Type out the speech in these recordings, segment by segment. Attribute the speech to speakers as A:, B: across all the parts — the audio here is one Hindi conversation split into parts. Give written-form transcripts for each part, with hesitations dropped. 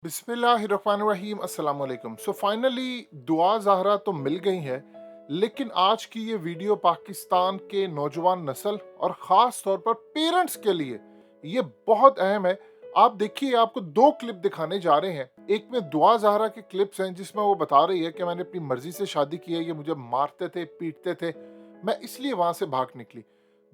A: बिस्मिल्लाहिर्रहमानिर्रहीम अस्सलाम वालेकुम। सो फाइनली दुआ ज़हरा तो मिल गई है, लेकिन आज की ये वीडियो पाकिस्तान के नौजवान नस्ल और ख़ास तौर पर पेरेंट्स के लिए ये बहुत अहम है। आप देखिए, आपको दो क्लिप दिखाने जा रहे हैं। एक में दुआ ज़हरा के क्लिप्स हैं जिसमें वो बता रही है कि मैंने अपनी मर्जी से शादी की है, ये मुझे मारते थे, पीटते थे, मैं इसलिए वहां से भाग निकली।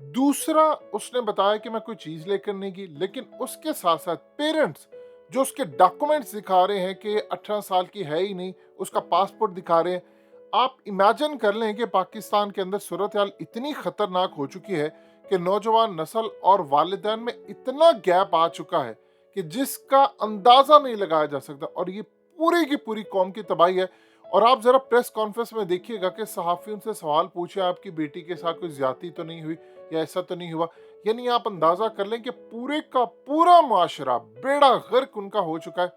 A: दूसरा, उसने बताया कि मैं कोई चीज़ लेकर नहीं गई, लेकिन उसके साथ साथ पेरेंट्स जो उसके डॉक्यूमेंट्स दिखा रहे हैं कि 18 साल की है ही नहीं, उसका पासपोर्ट दिखा रहे हैं। आप इमेजिन कर लें कि पाकिस्तान के अंदर सूरत हाल इतनी खतरनाक हो चुकी है कि नौजवान नस्ल और वालिदैन में इतना गैप आ चुका है कि जिसका अंदाजा नहीं लगाया जा सकता, और ये पूरी की पूरी कौम की तबाही है। और आप जरा प्रेस कॉन्फ्रेंस में देखिएगा कि सहाफ़ी उनसे सवाल पूछे, आपकी बेटी के साथ कोई ज्यादती तो नहीं हुई या ऐसा तो नहीं हुआ। यानी आप अंदाजा कर लें कि पूरे का पूरा मुआशरा बेड़ा गर्क उनका हो चुका है।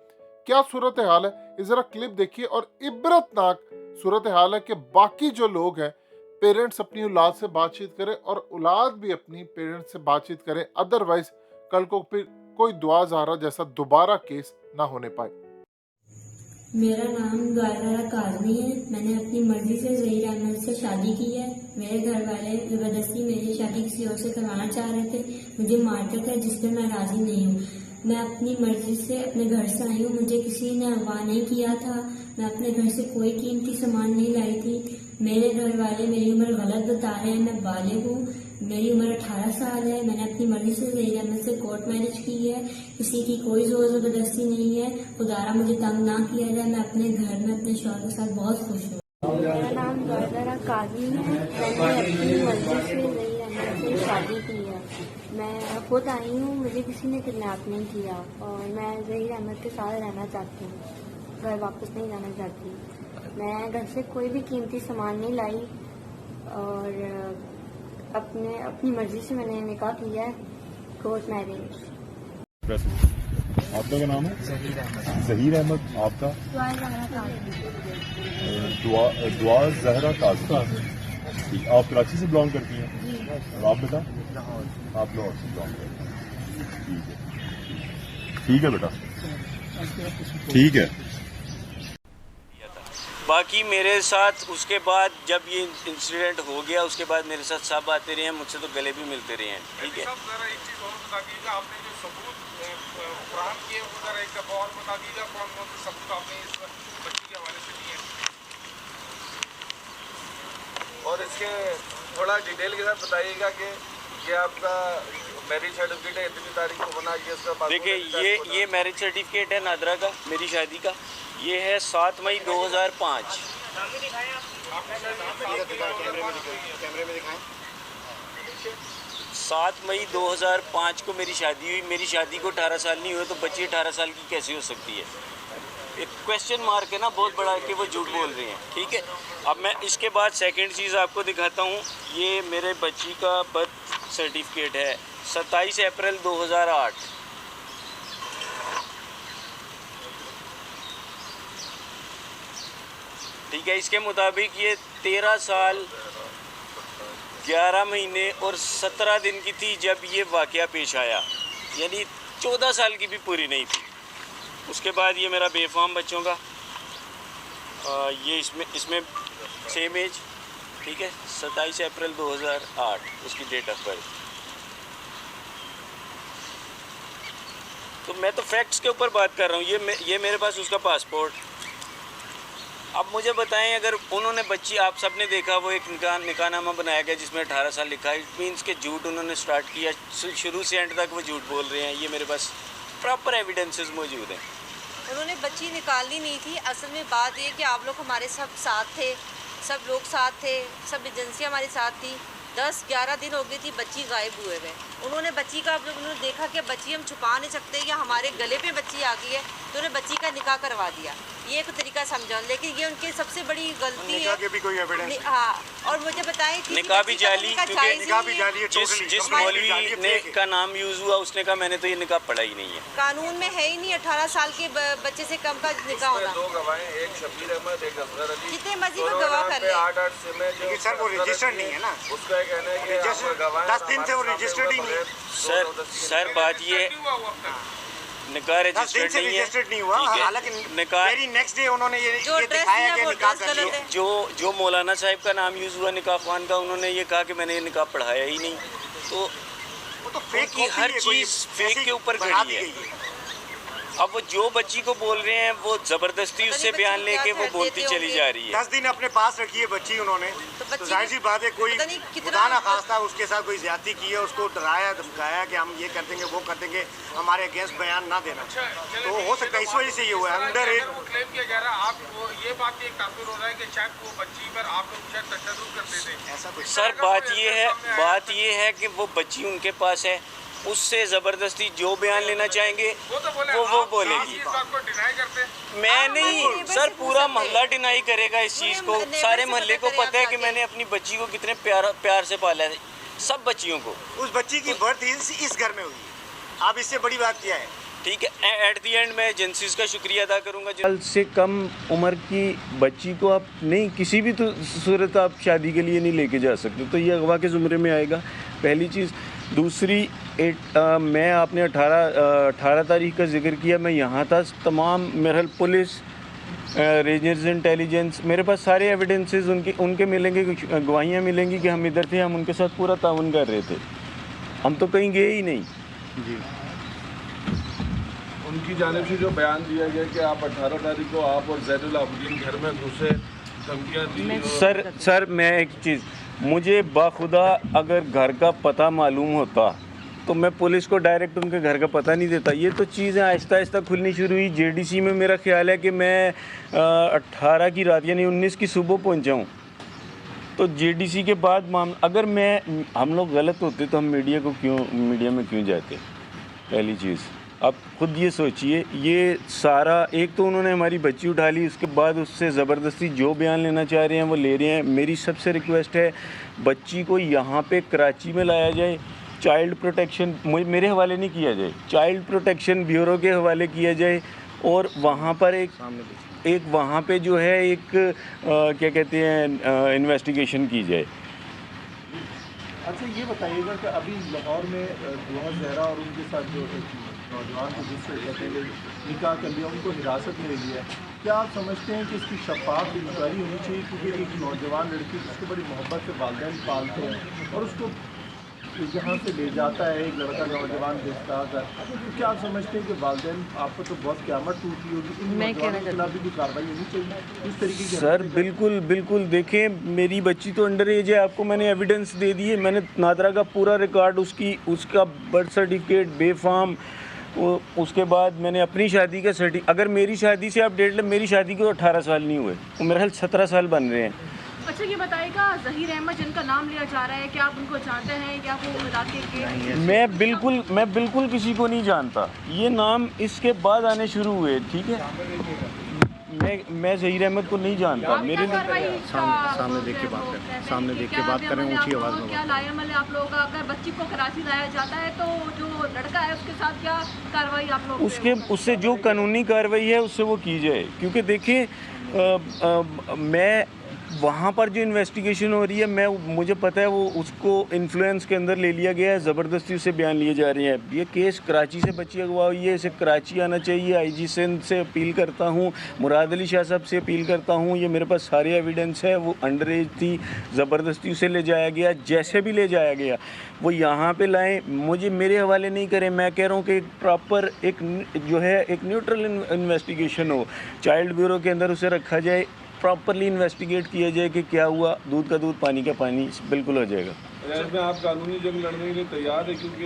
A: क्या सूरत हाल है, इस जरा क्लिप देखिए। और इबरतनाक सूरत हाल है कि बाकी जो लोग हैं, पेरेंट्स अपनी औलाद से बातचीत करें और औलाद भी अपनी पेरेंट्स से बातचीत करें, अदरवाइज कल को फिर कोई दुआ ज़हरा जैसा दोबारा केस ना होने पाए।
B: मेरा नाम दुआरा काजमी है। मैंने अपनी मर्जी से ज़हीर अहमद से शादी की है। मेरे घर वाले जबरदस्ती मेरी शादी किसी और से करवाना चाह रहे थे, मुझे मारते थे, जिस पर मैं राजी नहीं हूँ। मैं अपनी मर्जी से अपने घर से आई हूँ, मुझे किसी ने अगवा नहीं किया था। मैं अपने घर से कोई कीमती सामान नहीं लाई थी। मेरे घर वाले मेरी उम्र गलत बता रहे हैं। मैं बालिग हूँ, मेरी उम्र 18 साल है। मैंने अपनी मर्जी से ज़हीर अहमद से कोर्ट मैरिज की है। किसी की कोई जोर जबरदस्ती नहीं है। खुदारा मुझे तंग ना किया जाए। मैं अपने घर में अपने शौहर के साथ बहुत खुश हूँ।
C: मेरा नाम दुआरा काजी है। मैंने अपनी मर्जी से ज़हीर अहमद से शादी की है। मैं खुद आई हूँ, मुझे किसी ने किडनैप नहीं किया और मैं ज़हीर अहमद के साथ रहना चाहती हूँ, घर वापस नहीं जाना चाहती। मैं घर से कोई भी कीमती सामान नहीं लाई और अपनी मर्जी से मैंने निकाह किया है, कोर्ट मैरिज।
D: आपका क्या नाम है? ज़हीर अहमद। आपका? दुआ ज़हरा काज़मी। ठीक, आप कराची से बिलोंग करती हैं और आप बेटा? आप लाहौर से बिलोंग करती हैं। ठीक है बेटा, ठीक है।
E: बाकी मेरे साथ उसके बाद जब ये इंसिडेंट हो गया, उसके बाद मेरे साथ सब आते रहे हैं, मुझसे तो गले भी मिलते रहे हैं। ठीक है,
F: एक चीज़ और बता दीजिएगा, आपने जो सबूत फराहम किए वो जरा एक और बता दीजिएगा, कौन कौन से सबूत आपने इस बच्ची के हवाले से दिए और इसके थोड़ा डिटेल के साथ बताइएगा कि ये आपका मैरिज सर्टिफिकेट है, इतनी तारीख को बना, ये इसका
E: देखिए ये मैरिज सर्टिफिकेट है नादरा का, मेरी शादी का। ये है 7 मई 2005। 7 मई 2005 को मेरी शादी हुई। मेरी शादी को 18 साल नहीं हुए तो बच्ची 18 साल की कैसे हो सकती है? एक क्वेश्चन मार्क है ना बहुत बड़ा कि वो झूठ बोल रही हैं। ठीक है, अब मैं इसके बाद सेकंड चीज़ आपको दिखाता हूँ। ये मेरे बच्ची का बर्थ सर्टिफिकेट है, 27 अप्रैल 2008। ठीक है, इसके मुताबिक ये 13 साल 11 महीने और 17 दिन की थी जब ये वाक़या पेश आया, यानी 14 साल की भी पूरी नहीं थी। उसके बाद ये मेरा बेफाम बच्चों का ये इसमें सेम एज। ठीक है, 27 अप्रैल 2008 उसकी डेट ऑफ बर्थ। तो मैं तो फैक्ट्स के ऊपर बात कर रहा हूँ। ये मेरे पास उसका पासपोर्ट। अब मुझे बताएं, अगर उन्होंने बच्ची, आप सब ने देखा वो एक निकाहनामा बनाया गया जिसमें 18 साल लिखा है, इट मीन्स के झूठ उन्होंने स्टार्ट किया, शुरू से एंड तक वो झूठ बोल रहे हैं। ये मेरे पास प्रॉपर एविडेंसेस मौजूद हैं।
G: उन्होंने बच्ची निकालनी नहीं थी। असल में बात ये कि आप लोग हमारे सब साथ थे, सब लोग साथ थे, सब एजेंसियाँ हमारे साथ थी। 10-11 दिन हो गई थी बच्ची गायब हुए हुए। उन्होंने बच्ची का, आप लोगों ने देखा कि बच्ची हम छुपा नहीं सकते या हमारे गले पे बच्ची आ गई है, तो उन्होंने बच्ची का निकाह करवा दिया। ये एक तरीका समझा, लेकिन ये उनकी सबसे बड़ी गलती है।
F: के भी कोई एविडेंस?
G: हाँ, और मुझे बताएं कि
E: निकाह भी जाली, जिस मौलवी ने का नाम यूज़ हुआ उसने कहा मैंने तो ये निकाह पढ़ा ही नहीं है।
G: कानून में है ही नहीं 18 साल के बच्चे से कम का निकाह होना।
F: दो गवाह, एक शबीर अहमद, एक अफजर अली,
G: जितने मर्जी को गवाह कर ले।
F: 8 सिमें जो सर वो रजिस्टर्ड नहीं है ना, उसका कहना है कि 10 दिन से वो रजिस्टर्ड ही नहीं है।
E: सर बात ये निकाह
H: 10 दिन
E: रजिस्टर्ड
H: से
E: नहीं है।
H: रजिस्टर्ड नहीं हुआ,
E: ठीक है।
H: हालांकि
E: निकाह
H: वेरी नेक्स्ट डे उन्होंने ये
G: जो ड्रेस
H: दिखाया
G: दिया
H: कि
G: वो
H: निकाह
G: ड्रेस
H: कर
G: गलत
H: लिया।
G: है।
E: जो मौलाना साहब का नाम यूज़ हुआ निकाह ख़वान का, उन्होंने ये कहा कि मैंने ये निकाह पढ़ाया ही नहीं। तो
H: वो तो फेक
E: उनकी हर चीज़ फेक के ऊपर खड़ी है। अब वो जो बच्ची को बोल रहे हैं वो जबरदस्ती उससे बयान लेके वो बोलती चली जा रही है।
H: 10 दिन अपने पास रखी है बच्ची उन्होंने,
G: तो
H: तो
G: बच्ची
H: जाहिर सी बात है कोई
G: पता नहीं कितना-
H: खुदा ना खास्ता उसके साथ कोई ज्यादती की है, उसको डराया धमकाया कि हम ये कर देंगे वो कर देंगे, हमारे अगेंस्ट बयान ना देना। तो हो सकता है इस वजह से ये हुआ है। अंडर एज
F: वो क्लेम किया जा रहा है, आप वो ये बात एक तासुर हो रहा है कि शायद वो बच्ची पर आप लोग शायद तशद्दुद करते थे।
H: ऐसा कुछ
E: सर बात ये है कि वो बच्ची उनके पास है, उससे जबरदस्ती जो बयान लेना चाहेंगे
F: वो तो बोले
E: वो
F: आप
E: बोलेगी।
F: इस बात को डिनाई करते हैं।
E: मैं
G: हाँ,
E: नहीं
G: नहीं,
E: सर,
G: बस
E: पूरा
G: पूछ
E: मोहल्ला
G: सकते।
E: डिनाई करेगा इस चीज़ को।
G: पूरे
E: सारे
G: neighbor से
E: मोहल्ले को
G: पता
E: पता है
G: करें
E: कि
G: आप
E: मैंने अपनी बच्ची को कितने प्यार से पाला है, सब बच्चियों को।
H: उस बच्ची की बर्थ इस घर में हुई है। आप इससे बड़ी बात क्या है?
E: ठीक है, एट दी एंड मैं एजेंसीज का शुक्रिया अदा करूंगा।
I: साल से कम उम्र की बच्ची को आप नहीं किसी भी तो सूरत आप शादी के लिए नहीं लेके जा सकते, तो ये अगवा के ज़ुमरे में आएगा, पहली चीज़। दूसरी मैं आपने 18 तारीख का जिक्र किया, मैं यहाँ था, तमाम मेरहल पुलिस रेंजर्स इंटेलिजेंस, मेरे पास सारे एविडेंसेस उनके मिलेंगे, गवाहियाँ मिलेंगी कि हम इधर थे, हम उनके साथ पूरा ताउन कर रहे थे, हम तो कहीं गए ही नहीं।
J: जी, उनकी जानिब से जो बयान दिया गया कि आप 18 तारीख को आप और जैनुल आबिदीन घर में घुसे, धमकियाँ दी।
I: सर मैं एक चीज़, मुझे बाखुदा अगर घर का पता मालूम होता तो मैं पुलिस को डायरेक्ट उनके घर का पता नहीं देता। ये तो चीज़ें आहिस्ता आहिस्ता खुलनी शुरू हुई। जेडीसी में मेरा ख्याल है कि मैं 18 की रात यानी 19 की सुबह पहुंचा हूँ। तो जेडीसी के बाद अगर हम लोग गलत होते तो हम मीडिया में क्यों जाते? पहली चीज़ आप खुद ये सोचिए, ये सारा एक तो उन्होंने हमारी बच्ची उठा ली, उसके बाद उससे ज़बरदस्ती जो बयान लेना चाह रहे हैं वो ले रहे हैं। मेरी सबसे रिक्वेस्ट है, बच्ची को यहाँ पे कराची में लाया जाए, चाइल्ड प्रोटेक्शन मेरे हवाले नहीं किया जाए, चाइल्ड प्रोटेक्शन ब्यूरो के हवाले किया जाए, और वहाँ पर एक वहाँ पे जो है एक क्या कहते हैं इन्वेस्टिगेशन की जाए।
A: अच्छा ये बताइएगा कि अभी लाहौर में दुआ जहरा और उनके साथ जो नौजवान को जिससे कहते हैं निकाह कर लिया, उनको हिरासत में ले लिया, क्या आप समझते हैं कि इसकी शफाफ इंक्वायरी होनी चाहिए? क्योंकि एक नौजवान लड़की जिसको बड़ी मोहब्बत से वालिदैन पालते हैं और उसको यहाँ से ले जाता है एक लड़का नौजवान बेचता कर, तो क्या आप समझते हैं कि वालिदैन आपको तो बहुत क़यामत टूटी होगी, इन नौजवानों के खिलाफ भी कोई कार्रवाई होनी चाहिए इस तरीके की?
I: सर बिल्कुल देखें, मेरी बच्ची तो अंडर एज है, आपको मैंने एविडेंस दे दिए, मैंने नादरा का पूरा रिकॉर्ड, उसका बर्थ सर्टिफिकेट बेफाम, उसके बाद मैंने अपनी शादी का अगर मेरी शादी से आप डेट लें, मेरी शादी को 18 साल नहीं हुए, वो मेरे ख्याल 17 साल बन रहे हैं।
K: अच्छा ये बताइएगा, ज़हीर अहमद जिनका नाम लिया जा रहा है, क्या आप उनको जानते हैं? क्या वो इलाके के?
I: मैं बिल्कुल किसी को नहीं जानता, ये नाम इसके बाद आने शुरू हुए, ठीक है। मैं ज़हीर अहमद को नहीं जानता। मेरे
K: सामने देख के बात करें, सामने देख के बात करें, ऊंची आवाज़ में। क्या लाएमल है आप लोगों का? अगर बच्ची को कराची लाया जाता है तो जो लड़का है उसके साथ क्या कार्रवाई आप लोग?
I: उससे जो कानूनी कार्रवाई है उससे वो की जाए, क्योंकि देखिए मैं वहाँ पर जो इन्वेस्टिगेशन हो रही है, मुझे पता है वो उसको इन्फ्लुएंस के अंदर ले लिया गया है, ज़बरदस्ती उससे बयान लिए जा रहे हैं। ये केस कराची से बच्ची अगवा हुई है, इसे कराची आना चाहिए। आईजी सिंध से अपील करता हूँ, मुराद अली शाह साहब से अपील करता हूँ, ये मेरे पास सारे एविडेंस है। वो अंडर एज थी, ज़बरदस्ती उसे ले जाया गया, जैसे भी ले जाया गया वो यहाँ पे लाएँ, मेरे हवाले नहीं करें। मैं कह रहा हूँ कि एक प्रॉपर एक न्यूट्रल इन्वेस्टिगेशन हो, चाइल्ड ब्यूरो के अंदर उसे रखा जाए, प्रॉपरली इन्वेस्टिगेट किया जाए कि क्या हुआ, दूध का दूध पानी का पानी, बिल्कुल हो जाएगा।
J: में आप कानूनी जंग लड़ने के लिए तैयार है? क्योंकि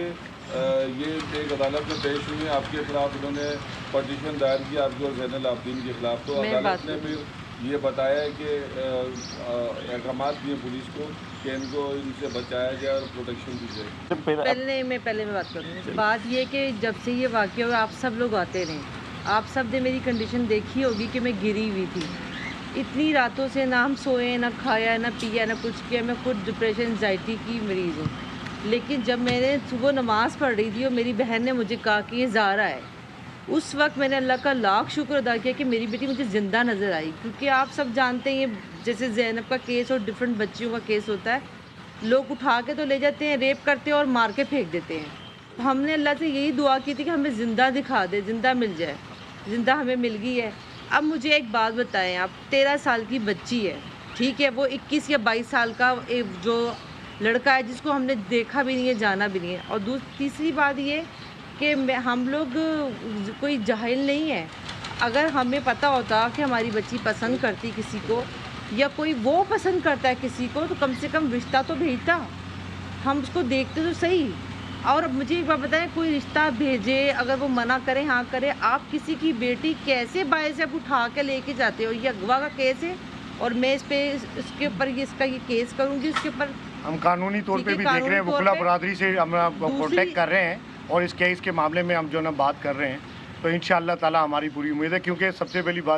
J: ये एक अदालत में पेश हुई है, आपके खिलाफ उन्होंने पटिशन दायर किया आपके और जैनुल आबिदीन के खिलाफ, तो अदालत ने फिर ये बताया है कि अहकाम दिए पुलिस को कि इनको इनसे बचाया जाए और प्रोटेक्शन दी जाए।
G: पहले मैं बात करूँ। बात ये कि जब से ये वाक़या हुआ आप सब लोग आते रहे, आप सब ने मेरी कंडीशन देखी होगी कि मैं गिरी हुई थी, इतनी रातों से ना हम सोए, ना खाया, ना पिया, ना कुछ किया। मैं खुद डिप्रेशन एंजाइटी की मरीज़ हूँ। लेकिन जब मैंने सुबह नमाज़ पढ़ रही थी और मेरी बहन ने मुझे कहा कि ये ज़ारा है, उस वक्त मैंने अल्लाह का लाख शुक्र अदा किया कि मेरी बेटी मुझे ज़िंदा नज़र आई। क्योंकि आप सब जानते हैं, ये जैसे ज़ैनब का केस और डिफरेंट बच्चियों का केस होता है, लोग उठा के तो ले जाते हैं, रेप करते हैं और मार के फेंक देते हैं।
K: हमने अल्लाह से यही दुआ की थी कि हमें ज़िंदा दिखा दे, ज़िंदा मिल जाए। ज़िंदा हमें मिल गई है। अब मुझे एक बात बताएं आप, 13 साल की बच्ची है, ठीक है, वो 21 या 22 साल का एक जो लड़का है जिसको हमने देखा भी नहीं है, जाना भी नहीं है। और तीसरी बात ये कि हम लोग कोई जाहिल नहीं है। अगर हमें पता होता कि हमारी बच्ची पसंद करती किसी को या कोई वो पसंद करता है किसी को, तो कम से कम रिश्ता तो भेजता, हम उसको देखते तो सही। और मुझे एक बात बताएं, कोई रिश्ता भेजे, अगर वो मना करे हाँ करे, आप किसी की बेटी कैसे बाय से आप उठा के लेके जाते हो? ये अगवा का केस है और मैं इसके ऊपर इसका ये केस करूँगी। उसके ऊपर
H: हम कानूनी तौर पे भी देख रहे हैं, वकुला बरादरी से हम कॉन्टेक्ट कर रहे हैं और इस केस के मामले में हम जो ना बात कर रहे हैं। तो इंशाअल्लाह ताला हमारी पूरी उम्मीद है, क्योंकि सबसे पहली बात